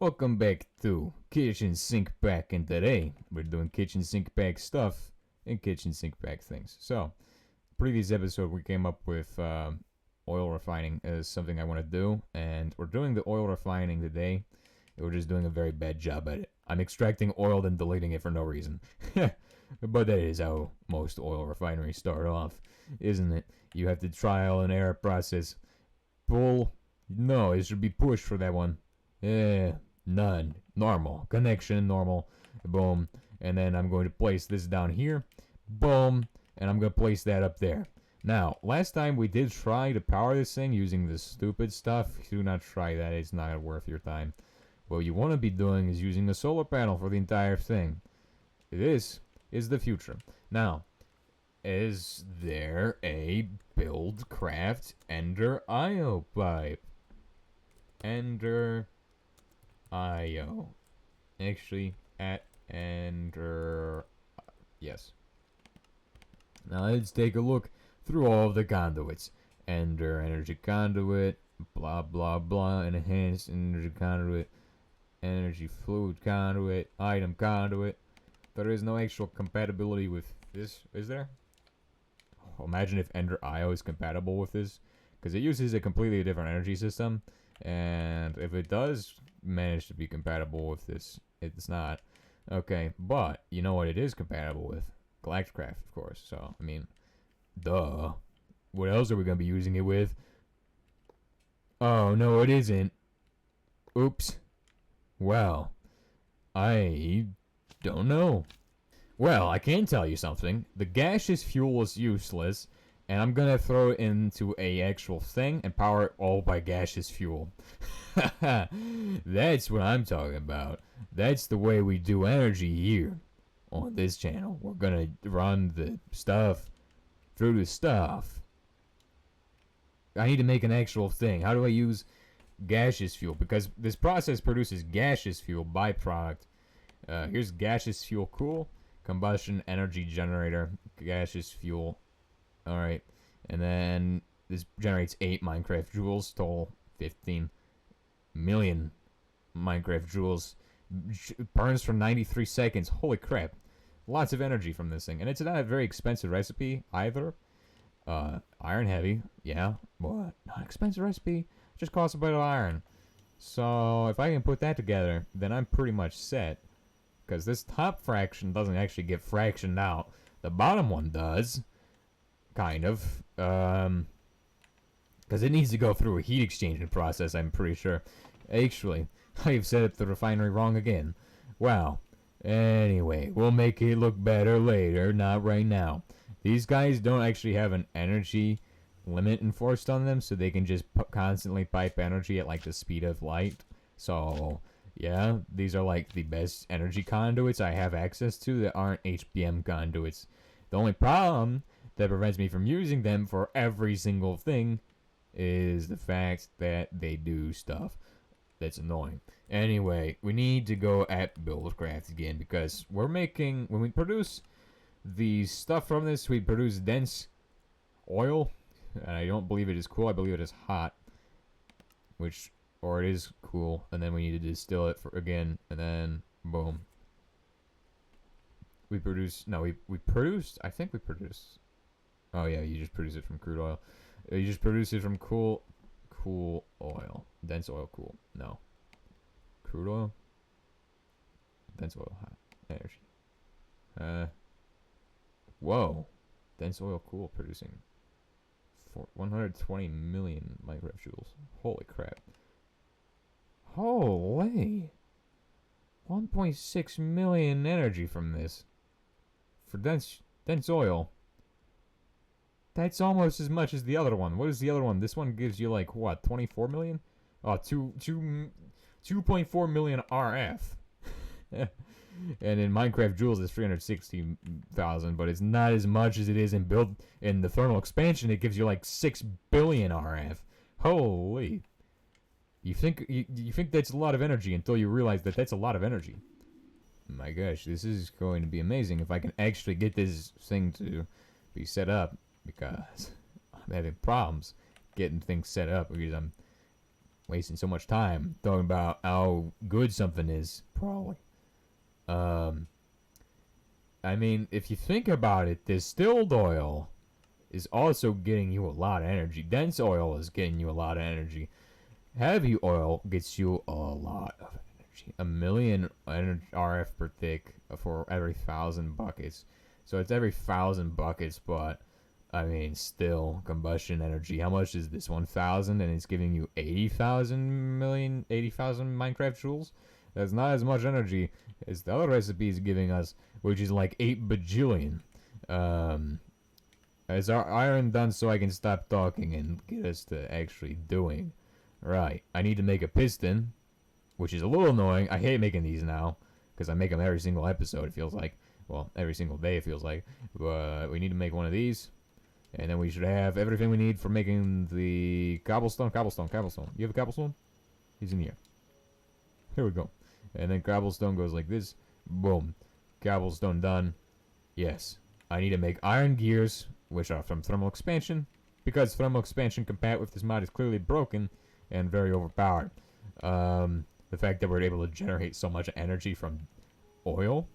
Welcome back to Kitchen Sink Pack, and today we're doing kitchen sink pack stuff and kitchen sink pack things. So, previous episode we came up with oil refining as something I want to do, and we're doing the oil refining today. We're just doing a very bad job at it. I'm extracting oil then deleting it for no reason. But that is how most oil refineries start off, isn't it? You have the trial and error process. Pull. No, it should be push for that one. Yeah, none. Normal. Connection, normal. Boom. And then I'm going to place this down here. Boom. And I'm going to place that up there. Now, last time we did try to power this thing using this stupid stuff. Do not try that. It's not worth your time. What you want to be doing is using a solar panel for the entire thing. This is the future. Now, is there a buildcraft Ender IO pipe? Ender IO. Actually, at Ender. Yes. Now let's take a look through all of the conduits. Ender energy conduit, blah blah blah, enhanced energy conduit, energy fluid conduit, item conduit. There is no actual compatibility with this, is there? Oh, imagine if Ender IO is compatible with this, because it uses a completely different energy system. And if it does manage to be compatible with this, it's not. Okay, but you know what it is compatible with? Buildcraft, of course. So, I mean, duh. What else are we going to be using it with? Oh, no, it isn't. Oops. Well, I don't know. Well, I can tell you something. The gaseous fuel is useless. And I'm gonna throw it into a actual thing and power it all by gaseous fuel. That's what I'm talking about. That's the way we do energy here on this channel. We're gonna run the stuff through the stuff. I need to make an actual thing. How do I use gaseous fuel? Because this process produces gaseous fuel byproduct. Here's gaseous fuel cool. Combustion energy generator. Gaseous fuel. Alright, and then this generates 8 Minecraft joules, total 15 million Minecraft joules. Burns for 93 seconds. Holy crap. Lots of energy from this thing. And it's not a very expensive recipe either. Iron heavy, yeah, but not expensive recipe. Just costs a bit of iron. So if I can put that together, then I'm pretty much set. Because this top fraction doesn't actually get fractioned out. The bottom one does. Kind of. Because it needs to go through a heat exchanging process, I'm pretty sure. Actually, I've set up the refinery wrong again. Wow. Anyway, we'll make it look better later, not right now. These guys don't actually have an energy limit enforced on them, so they can just constantly pipe energy at like the speed of light. So, yeah, these are like the best energy conduits I have access to that aren't HBM conduits. The only problem that prevents me from using them for every single thing is the fact that they do stuff that's annoying. Anyway, we need to go at buildcraft again, because we're making, when we produce the stuff from this, we produce dense oil, and I don't believe it is cool, I believe it is hot, which, or it is cool, and then we need to distill it for again, and then boom. We produce, no, we produced, I think we produced. Oh yeah, you just produce it from crude oil. You just produce it from cool oil. Dense oil cool. No. Crude oil? Dense oil hot. Energy. Whoa. Dense oil cool producing 120 million Minecraft joules. Holy crap. Holy. 1.6 million energy from this. For dense oil. That's almost as much as the other one. What is the other one? This one gives you like what, 24 million? Oh, 2.4 million RF. And in Minecraft joules it's 360,000, but it's not as much as it is in the thermal expansion. It gives you like 6 billion RF. Holy. You think that's a lot of energy until you realize that that's a lot of energy. My gosh, this is going to be amazing if I can actually get this thing to be set up. Because I'm having problems getting things set up because I'm wasting so much time talking about how good something is. Probably. Um, I mean, if you think about it, distilled oil is also getting you a lot of energy. Dense oil is getting you a lot of energy. Heavy oil gets you a lot of energy. A million RF per tick for every 1,000 buckets. So it's every 1,000 buckets, but I mean, still combustion energy. How much is this? 1,000, and it's giving you 80,000 Minecraft joules. That's not as much energy as the other recipe is giving us, which is like 8 bajillion. Is our iron done so I can stop talking and get us to actually doing? Right. I need to make a piston, which is a little annoying. I hate making these now, because I make them every single episode, it feels like. Well, every single day, it feels like. But we need to make one of these. And then we should have everything we need for making the cobblestone. You have a cobblestone? He's in here. Here we go. And then cobblestone goes like this. Boom. Cobblestone done. Yes. I need to make iron gears, which are from thermal expansion, because thermal expansion compat with this mod is clearly broken and very overpowered. The fact that we're able to generate so much energy from oil.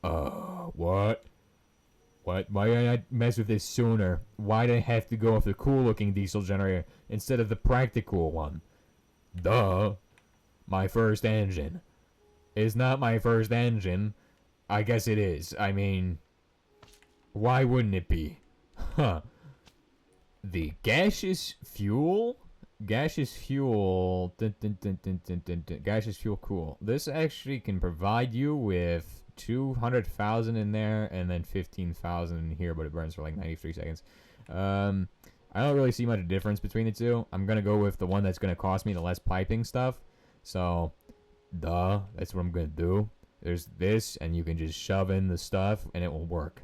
What? What? Why did I mess with this sooner? Why did I have to go with the cool-looking diesel generator instead of the practical one? Duh. My first engine. It's not my first engine. I guess it is. I mean, why wouldn't it be? Huh. The gaseous fuel? Gaseous fuel. Gaseous fuel, cool. This actually can provide you with 200,000 in there and then 15,000 in here, but it burns for like 93 seconds. I don't really see much difference between the two. I'm gonna go with the one that's gonna cost me the less piping stuff. So, duh, that's what I'm gonna do. There's this, and you can just shove in the stuff, and it will work.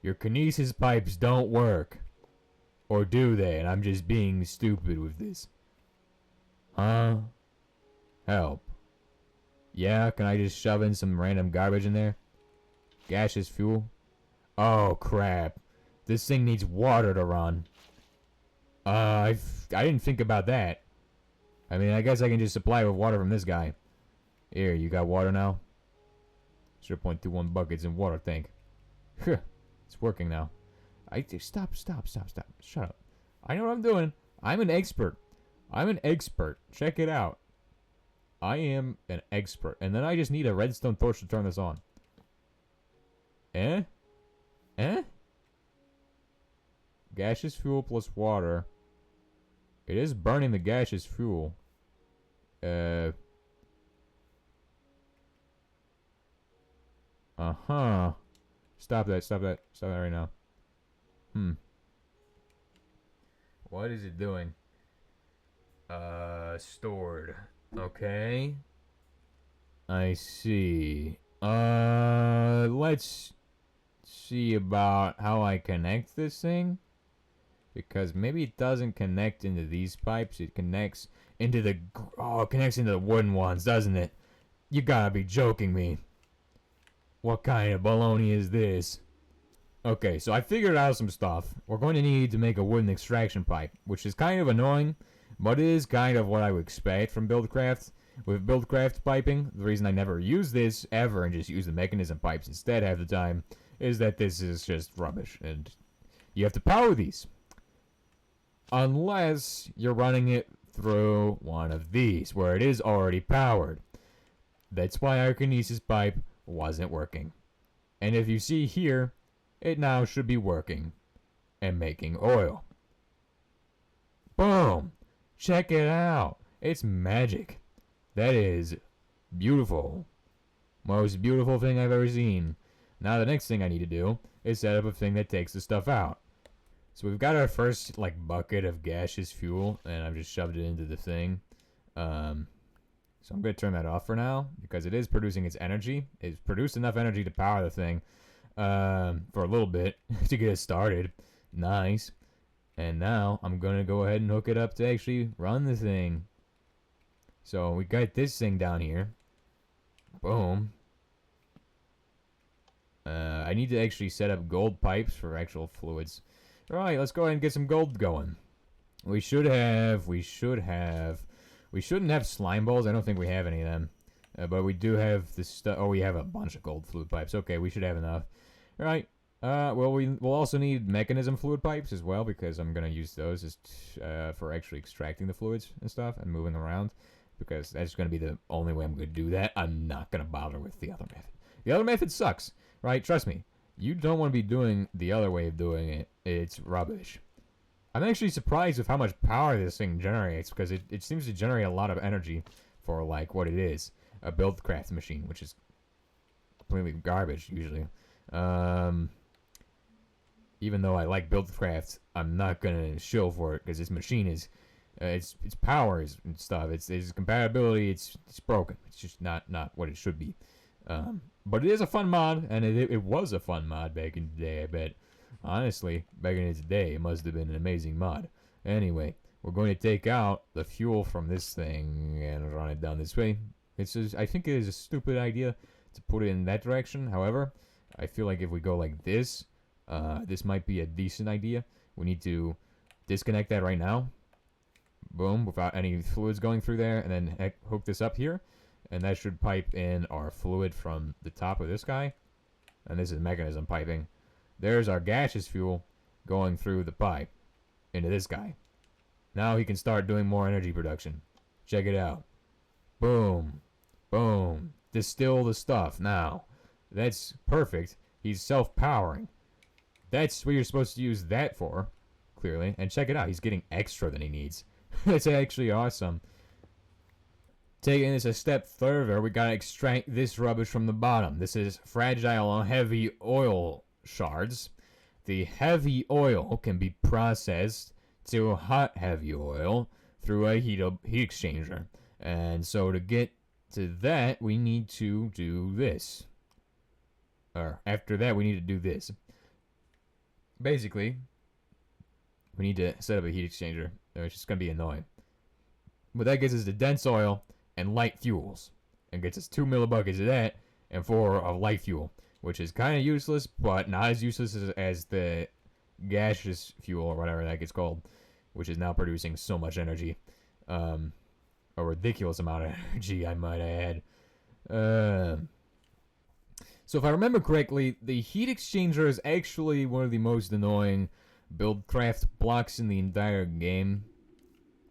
Your kinesis pipes don't work. Or do they? And I'm just being stupid with this. Huh? Help. Yeah, can I just shove in some random garbage in there? Gaseous fuel? Oh, crap. This thing needs water to run. I didn't think about that. I mean, I guess I can just supply it with water from this guy. Here, you got water now? 0.21 buckets in water tank. It's working now. Stop. Shut up. I know what I'm doing. I'm an expert. Check it out. I am an expert. And then I just need a redstone torch to turn this on. Eh? Gaseous fuel plus water. It is burning the gaseous fuel. Uh-huh. Stop that right now. What is it doing? Stored. Okay. I see. Let's see about how I connect this thing. Because maybe it doesn't connect into these pipes. It connects into the... Oh, it connects into the wooden ones, doesn't it? You gotta be joking me. What kind of baloney is this? Okay, so I figured out some stuff. We're going to need to make a wooden extraction pipe, which is kind of annoying, but it is kind of what I would expect from buildcraft. With buildcraft piping, the reason I never use this ever and just use the mechanism pipes instead half the time is that this is just rubbish, and you have to power these. Unless you're running it through one of these, where it is already powered. That's why our kinesis pipe wasn't working. And if you see here, it now should be working and making oil. Boom! Check it out! It's magic. That is beautiful. Most beautiful thing I've ever seen. Now the next thing I need to do is set up a thing that takes the stuff out. So we've got our first like bucket of gaseous fuel, and I've just shoved it into the thing. So I'm going to turn that off for now, because it is producing its energy. It's produced enough energy to power the thing for a little bit to get it started. Nice. And now I'm going to go ahead and hook it up to actually run the thing. So we got this thing down here. Boom. I need to actually set up gold pipes for actual fluids. Right, let's go ahead and get some gold going. We shouldn't have slime balls. I don't think we have any of them. But we do have this stuff. Oh, we have a bunch of gold fluid pipes. Okay, we should have enough. All right. Well, we'll also need mechanism fluid pipes as well, because I'm going to use those as for actually extracting the fluids and stuff and moving around, because that's going to be the only way I'm going to do that. I'm not going to bother with the other method. The other method sucks, right? Trust me. You don't want to be doing the other way of doing it. It's rubbish. I'm actually surprised with how much power this thing generates, because it seems to generate a lot of energy for, like, what it is. A buildcraft machine, which is completely garbage, usually. Even though I like buildcraft, I'm not going to shill for it, because this machine is... its power is and stuff, its compatibility, it's broken. It's just not what it should be. But it is a fun mod, and it was a fun mod back in the day, I bet. Honestly, back in its day, it must have been an amazing mod. Anyway, we're going to take out the fuel from this thing and run it down this way. I think it is a stupid idea to put it in that direction. However, I feel like if we go like this, this might be a decent idea. We need to disconnect that right now. Boom, without any fluids going through there, and then hook this up here. And that should pipe in our fluid from the top of this guy. And this is mechanism piping. There's our gaseous fuel going through the pipe into this guy. Now he can start doing more energy production. Check it out. Boom. Boom. Distill the stuff. Now, that's perfect. He's self-powering. That's what you're supposed to use that for, clearly. And check it out. He's getting extra than he needs. That's actually awesome. Taking this a step further, we gotta extract this rubbish from the bottom. This is fragile heavy oil shards. The heavy oil can be processed to hot heavy oil through a heat exchanger. And so to get to that, we need to do this. Or after that, we need to do this. Basically, we need to set up a heat exchanger. It's just gonna be annoying. But that gets us the dense oil and light fuels, and gets us 2 millibuckets of that and 4 of light fuel, which is kind of useless, but not as useless as the gaseous fuel or whatever that gets called, which is now producing so much energy. A ridiculous amount of energy, I might add. So if I remember correctly, the heat exchanger is actually one of the most annoying buildcraft blocks in the entire game.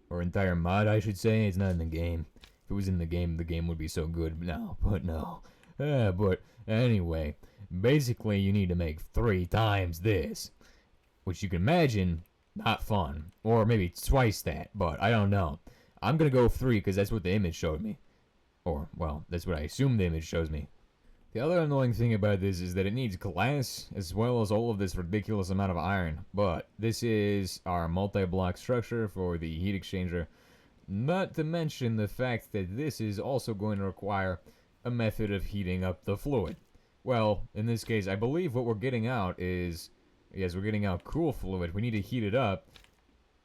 Or entire mod, I should say. It's not in the game. If it was in the game would be so good. No, but no. But anyway, basically you need to make 3 times this. Which you can imagine, not fun. Or maybe twice that, but I don't know. I'm gonna go 3 because that's what the image showed me. Or, well, that's what I assume the image shows me. The other annoying thing about this is that it needs glass, as well as all of this ridiculous amount of iron. But this is our multi-block structure for the heat exchanger. Not to mention the fact that this is also going to require a method of heating up the fluid. Well, in this case, I believe what we're getting out is... Yes, we're getting out cool fluid. We need to heat it up.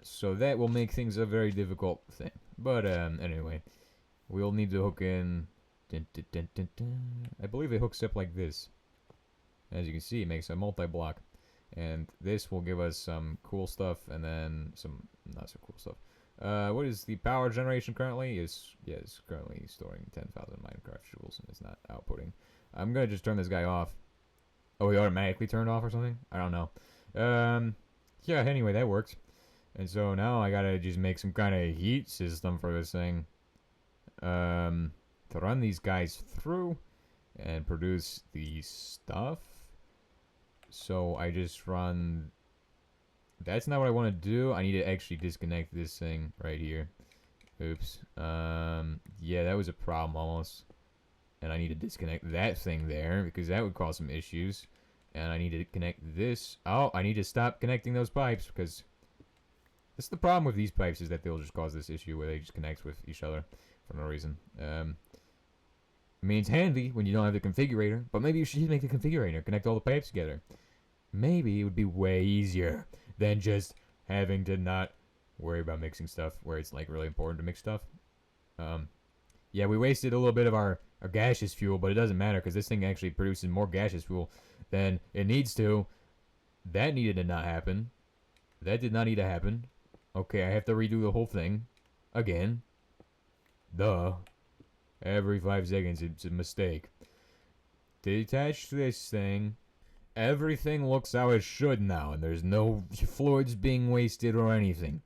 So that will make things a very difficult thing. But, anyway. We'll need to hook in... Dun, dun, dun, dun, dun. I believe it hooks up like this. As you can see, it makes a multi-block. And this will give us some cool stuff, and then some not so cool stuff. What is the power generation currently? It's currently storing 10,000 Minecraft joules, and it's not outputting. I'm gonna just turn this guy off. Oh, he automatically turned off or something? I don't know. Yeah, anyway, that works. And so now I gotta just make some kind of heat system for this thing. To run these guys through and produce the stuff. So I just run... That's not what I want to do. I need to actually disconnect this thing right here. Oops. Yeah, that was a problem almost. And I need to disconnect that thing there because that would cause some issues. And I need to connect this. Oh, I need to stop connecting those pipes because... That's the problem with these pipes is that they'll just cause this issue where they just connect with each other for no reason. I mean, it's handy when you don't have the configurator, but maybe you should make the configurator, connect all the pipes together. Maybe it would be way easier than just having to not worry about mixing stuff where it's like really important to mix stuff. Yeah, we wasted a little bit of our gaseous fuel, but it doesn't matter because this thing actually produces more gaseous fuel than it needs to. That needed to not happen. That did not need to happen. Okay, I have to redo the whole thing. Again. Duh. Every 5 seconds, it's a mistake. Detach this thing. Everything looks how it should now, and there's no fluids being wasted or anything.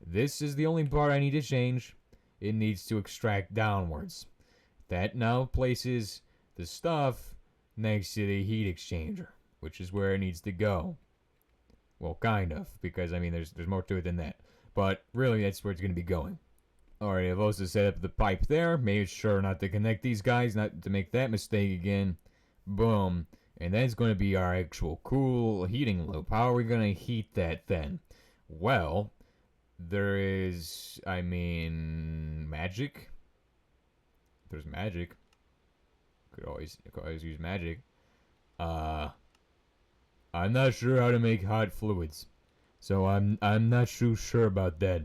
This is the only part I need to change. It needs to extract downwards. That now places the stuff next to the heat exchanger, which is where it needs to go. Well, kind of, because, I mean, there's more to it than that. But, really, that's where it's going to be going. Alright, I've also set up the pipe there. Made sure not to connect these guys, not to make that mistake again. Boom. And that's going to be our actual cool heating loop. How are we going to heat that then? Well, there is, I mean, magic. There's magic. Could always use magic. I'm not sure how to make hot fluids. So I'm not too sure about that.